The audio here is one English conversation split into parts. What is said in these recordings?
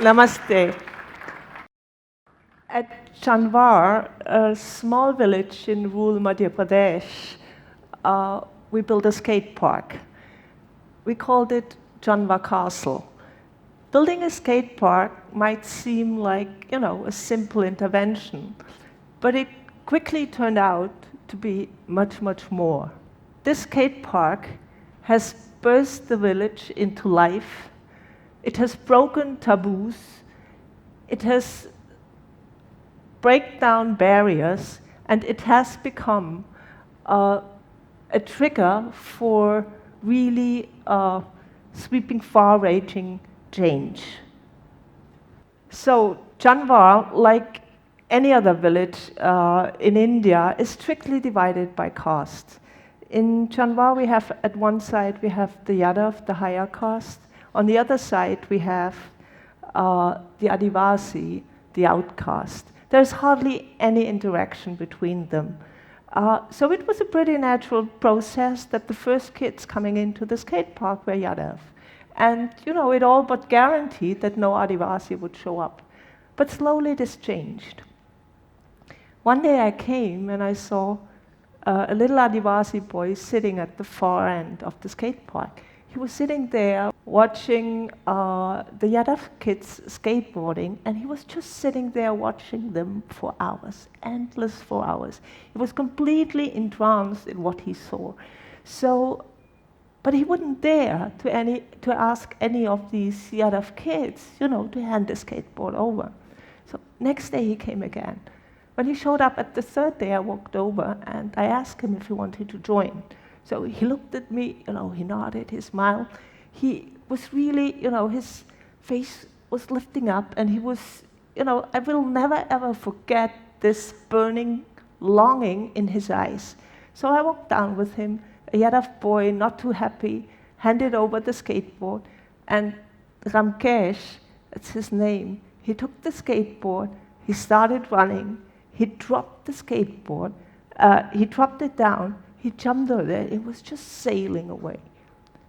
Namaste. At Janwar, a small village in rural Madhya Pradesh, we built a skate park. We called it Janwar Castle. Building a skate park might seem like, a simple intervention, but it quickly turned out to be much, much more. This skate park has burst the village into life. It has broken taboos. It has break down barriers, and it has become a trigger for really sweeping, far-reaching change. So Janwar, like any other village in India, is strictly divided by caste. In Janwar, we have, at one side, we have the Yadav, the higher caste. On the other side, we have the Adivasi, the outcast. There's hardly any interaction between them. So it was a pretty natural process that the first kids coming into the skate park were Yadav. And, it all but guaranteed that no Adivasi would show up. But slowly this changed. One day I came and I saw a little Adivasi boy sitting at the far end of the skate park. He was sitting there watching the Yadav kids skateboarding, and he was just sitting there watching them for hours, endless for hours. He was completely entranced in what he saw. But he wouldn't dare to ask any of these Yadav kids, to hand the skateboard over. So next day he came again. When he showed up at the third day, I walked over and I asked him if he wanted to join. So he looked at me, he nodded, he smiled. He was really, his face was lifting up, and he was, I will never ever forget this burning longing in his eyes. So I walked down with him, a Yadav boy, not too happy, handed over the skateboard, and Ramkesh, that's his name, he took the skateboard, he started running, he dropped the skateboard, he dropped it down, he jumped over there, it was just sailing away.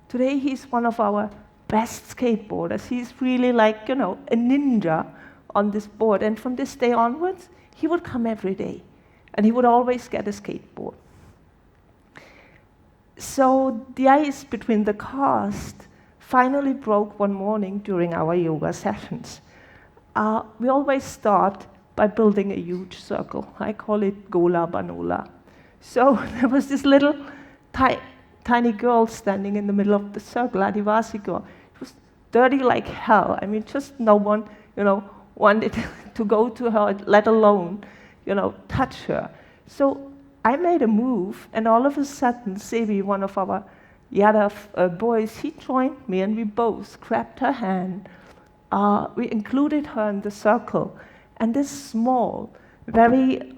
Today he's one of our best skateboarders. He's really like, a ninja on this board. And from this day onwards, he would come every day. And he would always get a skateboard. So the ice between the caste finally broke one morning during our yoga sessions. We always start by building a huge circle. I call it Gola Banola. So there was this little tiny girl standing in the middle of the circle, Adivasi girl. It was dirty like hell. I mean, just no one, wanted to go to her, let alone, touch her. So I made a move, and all of a sudden, Sebi, one of our Yadav boys, he joined me, and we both grabbed her hand. We included her in the circle, and this small, very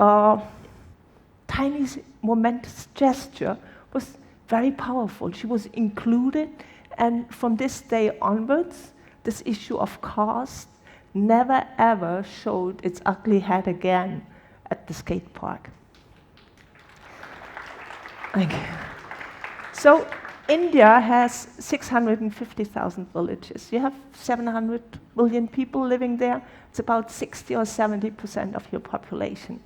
tiny, momentous gesture was very powerful. She was included, and from this day onwards, this issue of caste never ever showed its ugly head again at the skate park. Thank you. So India has 650,000 villages. You have 700 million people living there. It's about 60 or 70% of your population.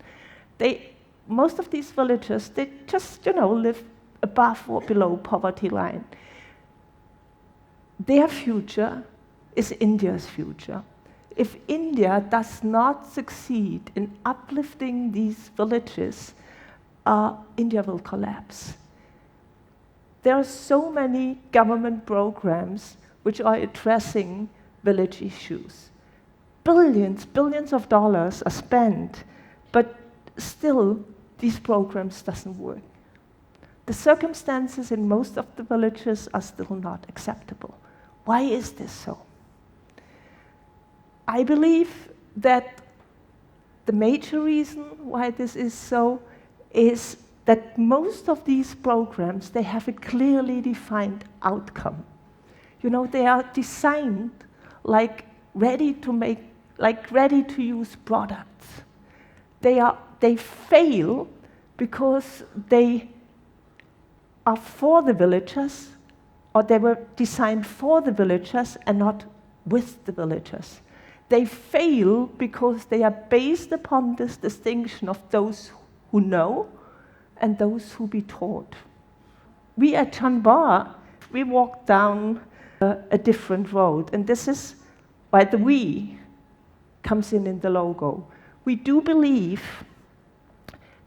Most of these villages, they just, live above or below poverty line. Their future is India's future. If India does not succeed in uplifting these villages, India will collapse. There are so many government programs which are addressing village issues. Billions of dollars are spent, but still these programs doesn't work. The circumstances in most of the villages are still not acceptable. Why is this so? I believe that the major reason why this is so is that most of these programs, they have a clearly defined outcome. They are designed like ready to use products. They fail because they are for the villagers, or they were designed for the villagers and not with the villagers. they fail because they are based upon this distinction of those who know and those who be taught. We at Janwar, we walk down a different road, and this is why the we comes in the logo. We do believe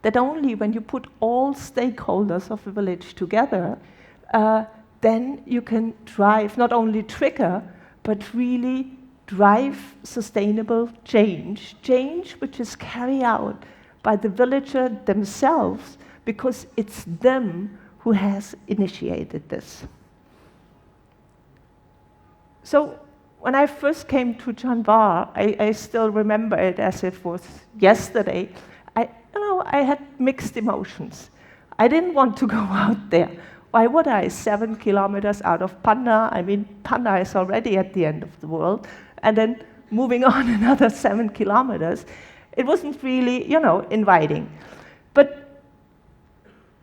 that only when you put all stakeholders of a village together, then you can drive, not only trigger, but really drive sustainable change which is carried out by the villager themselves, because it's them who has initiated this. So when I first came to Janwar, I still remember it as if it was yesterday. I had mixed emotions. I didn't want to go out there. Why would I? 7 kilometers out of Panna. I mean, Panna is already at the end of the world. And then moving on another 7 kilometers, it wasn't really, inviting. But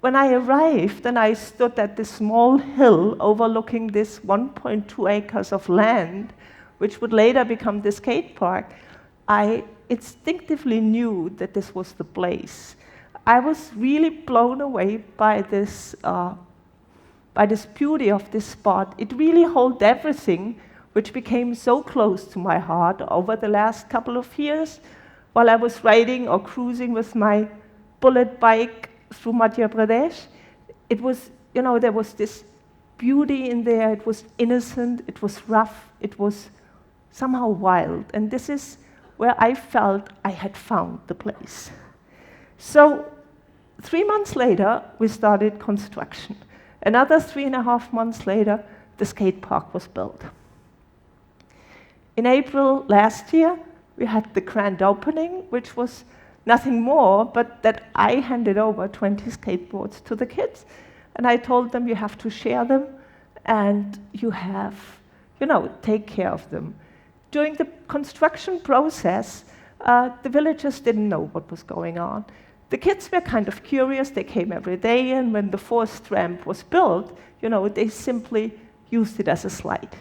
when I arrived and I stood at this small hill overlooking this 1.2 acres of land, which would later become the skate park, I instinctively knew that this was the place. I was really blown away by this beauty of this spot. It really held everything which became so close to my heart over the last couple of years while I was riding or cruising with my bullet bike through Madhya Pradesh. It was, there was this beauty in there. It was innocent, it was rough, it was somehow wild. And this is where I felt I had found the place. So 3 months later, we started construction. Another 3.5 months later, the skate park was built. In April last year, we had the grand opening, which was nothing more but that I handed over 20 skateboards to the kids, and I told them you have to share them and you have, take care of them. During the construction process, the villagers didn't know what was going on. The kids were kind of curious. They came every day, and when the 4th ramp was built, they simply used it as a slide.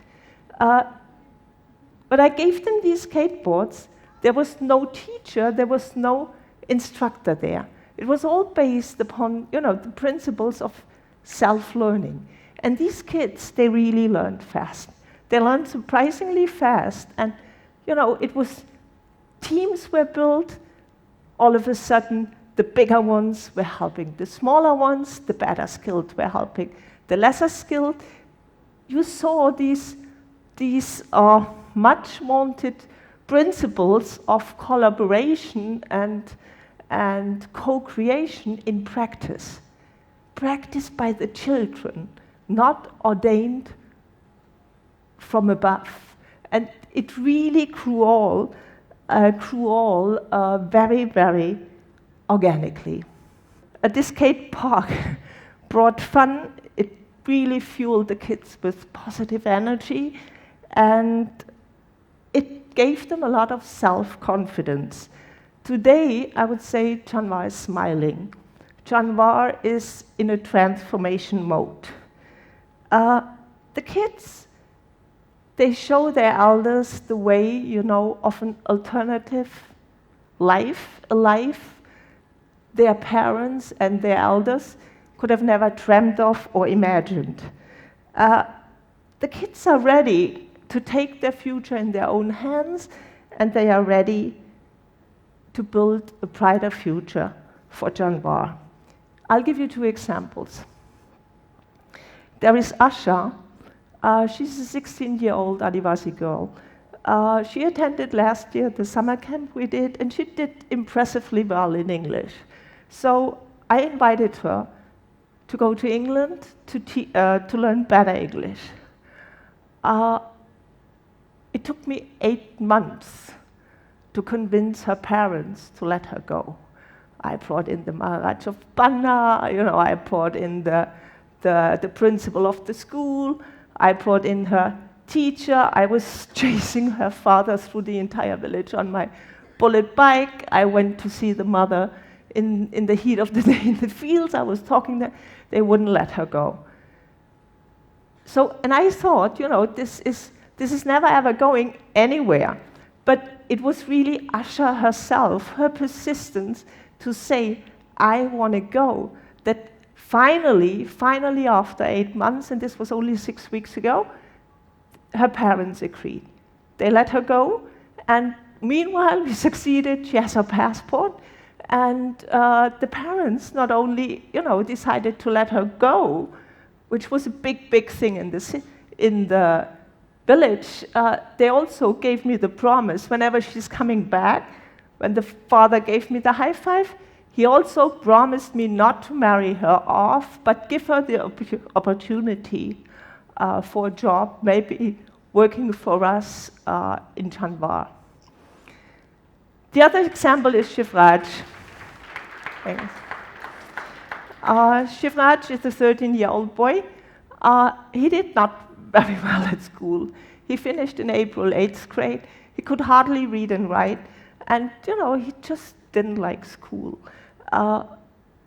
But I gave them these skateboards. There was no teacher, there was no instructor there. It was all based upon, the principles of self-learning. And these kids, they really learned fast. They learned surprisingly fast, and, it was, teams were built. All of a sudden, the bigger ones were helping the smaller ones, the better skilled were helping the lesser skilled. You saw these much wanted principles of collaboration and co-creation in practice. Practiced by the children, not ordained from above. And it really grew all very, very organically. The skate park brought fun. It really fueled the kids with positive energy, and it gave them a lot of self-confidence. Today, I would say Janwar is smiling. Janwar is in a transformation mode. The kids, they show their elders the way, of an alternative life, a life their parents and their elders could have never dreamt of or imagined. The kids are ready to take their future in their own hands, and they are ready to build a brighter future for Janwar. I'll give you 2 examples. There is Asha. She's a 16-year-old Adivasi girl. She attended last year the summer camp we did, and she did impressively well in English. So I invited her to go to England to learn better English. It took me 8 months to convince her parents to let her go. I brought in the Maharaj of Panna, I brought in the principal of the school, I brought in her teacher. I was chasing her father through the entire village on my bullet bike. I went to see the mother in the heat of the day in the fields. I was talking there. They wouldn't let her go. So, and I thought, this is never ever going anywhere. But it was really Asha herself, her persistence to say, I want to go, that finally after 8 months, and this was only 6 weeks ago, her parents agreed. They let her go, and meanwhile we succeeded. She has her passport, and the parents not only, decided to let her go, which was a big thing in the village. They also gave me the promise whenever she's coming back. When the father gave me the high five, he also promised me not to marry her off, but give her the opportunity for a job, maybe working for us in Janwar. The other example is Shivraj. Thanks. Shivraj is a 13-year-old boy. He did not very well at school. He finished in April 8th grade. He could hardly read and write, and he just didn't like school.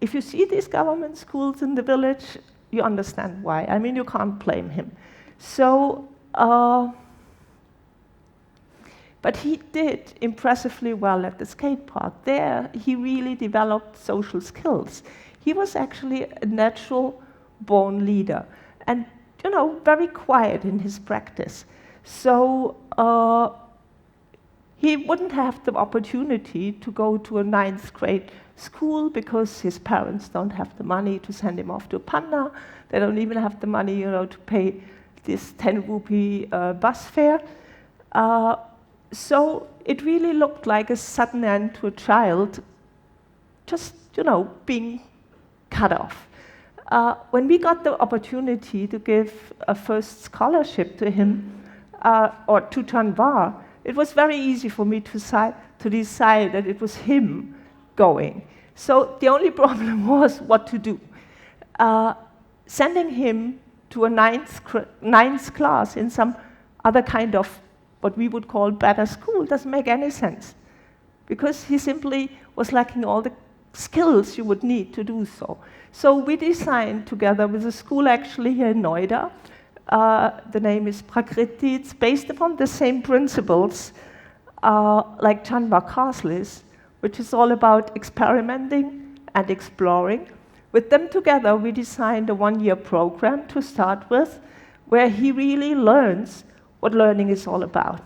If you see these government schools in the village, you understand why. I mean, you can't blame him. So, but he did impressively well at the skate park. There, he really developed social skills. He was actually a natural-born leader, and very quiet in his practice. So he wouldn't have the opportunity to go to a 9th grade school because his parents don't have the money to send him off to Panna. They don't even have the money, to pay this 10 rupee bus fare. So it really looked like a sudden end to a child, just, being cut off. When we got the opportunity to give a first scholarship to him, or to Janwar, it was very easy for me to decide that it was him going. So the only problem was what to do. Sending him to a ninth class in some other kind of what we would call better school doesn't make any sense, because he simply was lacking all the skills you would need to do so. So we designed together with a school actually here in Noida. The name is Prakriti. It's based upon the same principles like Janwar Castle is, which is all about experimenting and exploring. With them together, we designed a 1-year program to start with, where he really learns what learning is all about.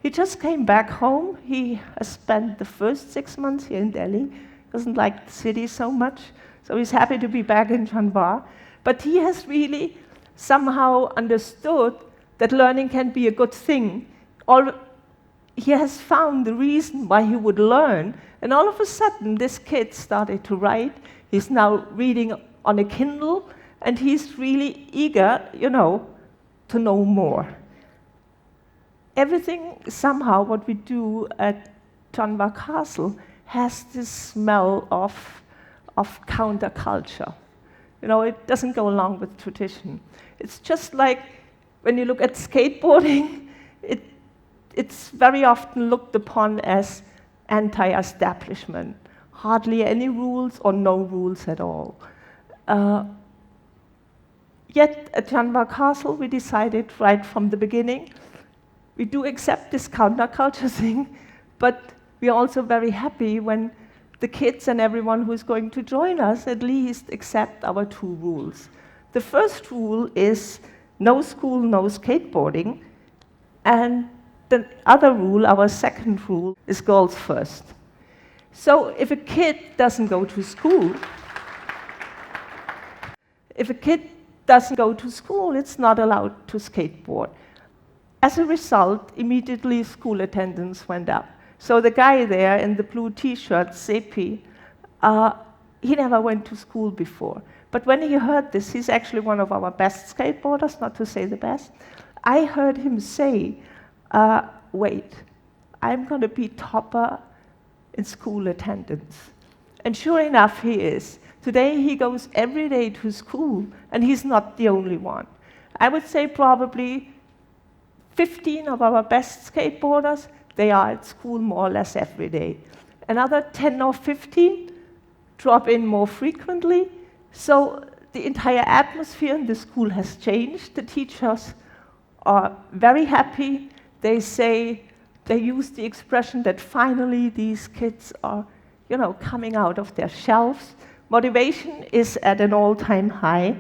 He just came back home. He has spent the first 6 months here in Delhi. Doesn't like the city so much, so he's happy to be back in Janwar. But he has really somehow understood that learning can be a good thing. He has found the reason why he would learn, and all of a sudden this kid started to write. He's now reading on a Kindle, and he's really eager, to know more. Everything, somehow, what we do at Janwar Castle has this smell of counterculture. It doesn't go along with tradition. It's just like when you look at skateboarding, it's very often looked upon as anti-establishment. Hardly any rules or no rules at all. Yet at Janwar Castle, we decided right from the beginning, we do accept this counterculture thing, but we are also very happy when the kids and everyone who is going to join us at least accept our 2 rules. The first rule is no school, no skateboarding. And the other rule, our second rule, is girls first. So if a kid doesn't go to school, it's not allowed to skateboard. As a result, immediately school attendance went up. So the guy there in the blue T-shirt, Sepi, he never went to school before. But when he heard this, he's actually one of our best skateboarders, not to say the best. I heard him say, wait, I'm going to be topper in school attendance. And sure enough, he is. Today, he goes every day to school, and he's not the only one. I would say probably 15 of our best skateboarders, they are at school more or less every day. Another 10 or 15 drop in more frequently. So the entire atmosphere in the school has changed. The teachers are very happy. They say They use the expression that finally these kids are, coming out of their shelves. Motivation is at an all-time high,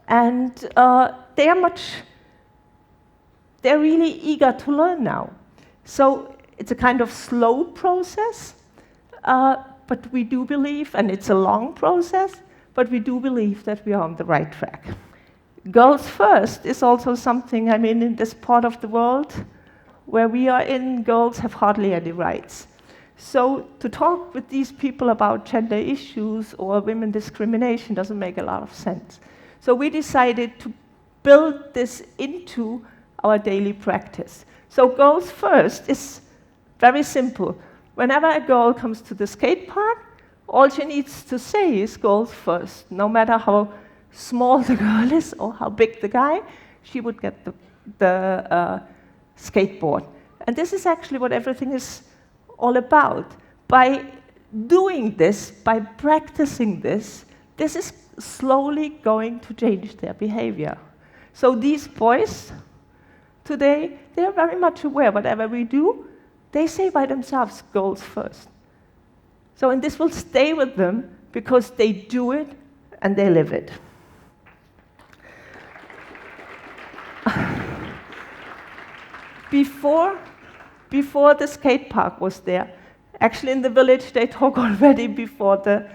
and they're really eager to learn now. So it's a kind of slow process, but we do believe, and it's a long process, but we do believe that we are on the right track. Girls first is also something, in this part of the world where we are in, girls have hardly any rights. So to talk with these people about gender issues or women discrimination doesn't make a lot of sense. So we decided to build this into our daily practice. So girls first is very simple. Whenever a girl comes to the skate park, all she needs to say is girls first. No matter how small the girl is or how big the guy, she would get the skateboard. And this is actually what everything is all about. By doing this, by practicing this, this is slowly going to change their behavior. So these boys today, they are very much aware whatever we do, they say by themselves, girls first. So, and this will stay with them because they do it and they live it. Before the skate park was there, actually in the village they talk already before the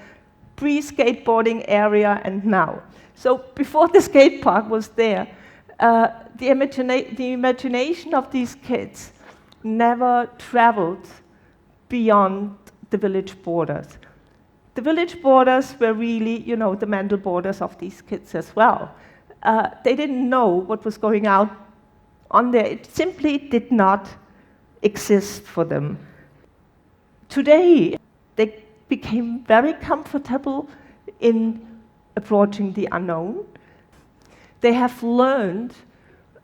pre-skateboarding area and now. So before the skate park was there, the imagination of these kids never traveled beyond the village borders. The village borders were really, the mental borders of these kids as well. They didn't know what was going on there. It simply did not exist for them. Today, they became very comfortable in approaching the unknown. They have learned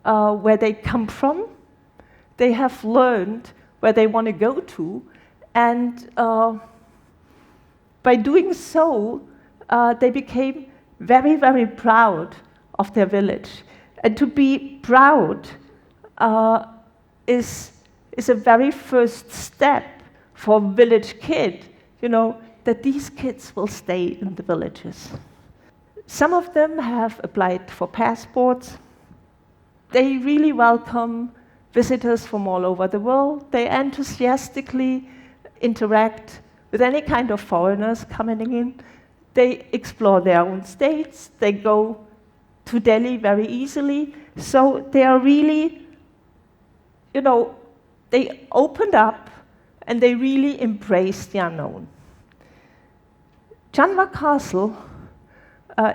where they come from. They have learned where they want to go to. And by doing so, they became very, very proud of their village. And to be proud is a very first step for a village kid, that these kids will stay in the villages. Some of them have applied for passports. They really welcome visitors from all over the world. They enthusiastically interact with any kind of foreigners coming in. They explore their own states. They go to Delhi very easily. So they are really, they opened up and they really embraced the unknown. Janwar Castle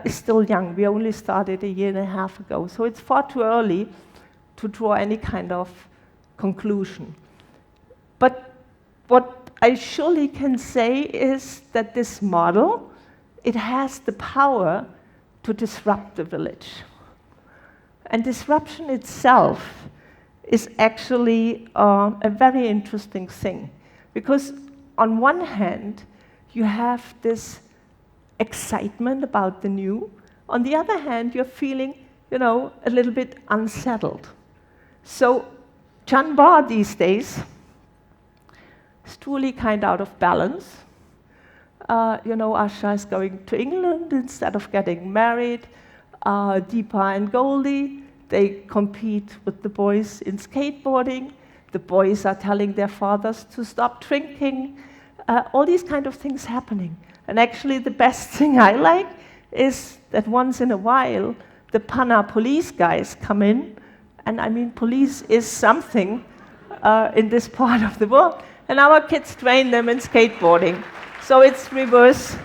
is still young. We only started a year and a half ago, so it's far too early to draw any kind of conclusion. But what I surely can say is that this model, it has the power to disrupt the village. And disruption itself is actually a very interesting thing. Because on one hand, you have this excitement about the new. On the other hand, you're feeling, a little bit unsettled. So Janwar these days is truly kind out of balance. Asha is going to England instead of getting married. Deepa and Goldie, they compete with the boys in skateboarding. The boys are telling their fathers to stop drinking. All these kind of things happening. And actually the best thing I like is that once in a while, the Panna police guys come in. And police is something in this part of the world. And our kids train them in skateboarding. So it's reverse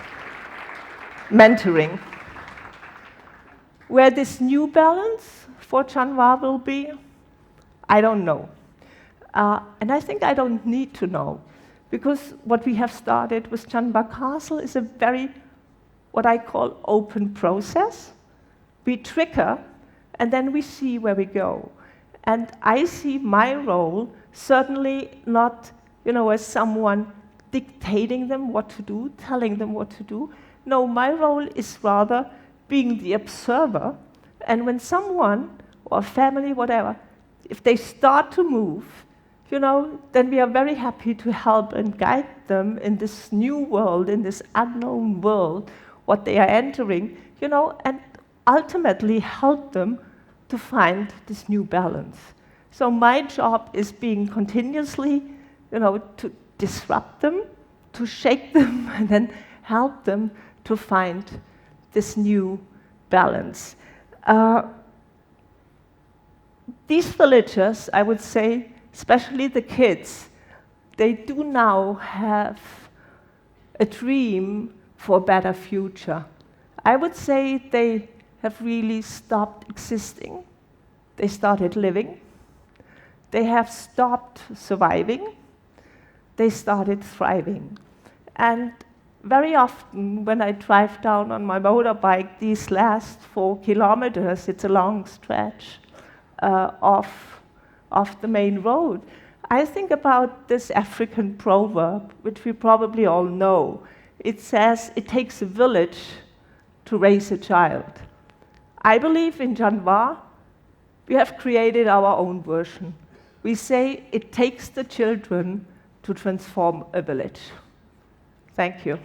mentoring. Where this new balance for Janwar will be, I don't know. And I think I don't need to know, because what we have started with Janwar Castle is a very, what I call, open process. We trigger, and then we see where we go. And I see my role certainly not, as someone dictating them what to do, telling them what to do. No, my role is rather being the observer. And when someone, or a family, whatever, if they start to move, then we are very happy to help and guide them in this new world, in this unknown world, what they are entering, and ultimately help them to find this new balance. So my job is being continuously, to disrupt them, to shake them, and then help them to find this new balance. These villagers, I would say, especially the kids, they do now have a dream for a better future. I would say they have really stopped existing. They started living. They have stopped surviving. They started thriving. And very often, when I drive down on my motorbike these last 4 kilometers, it's a long stretch of the main road, I think about this African proverb, which we probably all know. It says, it takes a village to raise a child. I believe in Janwar, we have created our own version. We say it takes the children to transform a village. Thank you.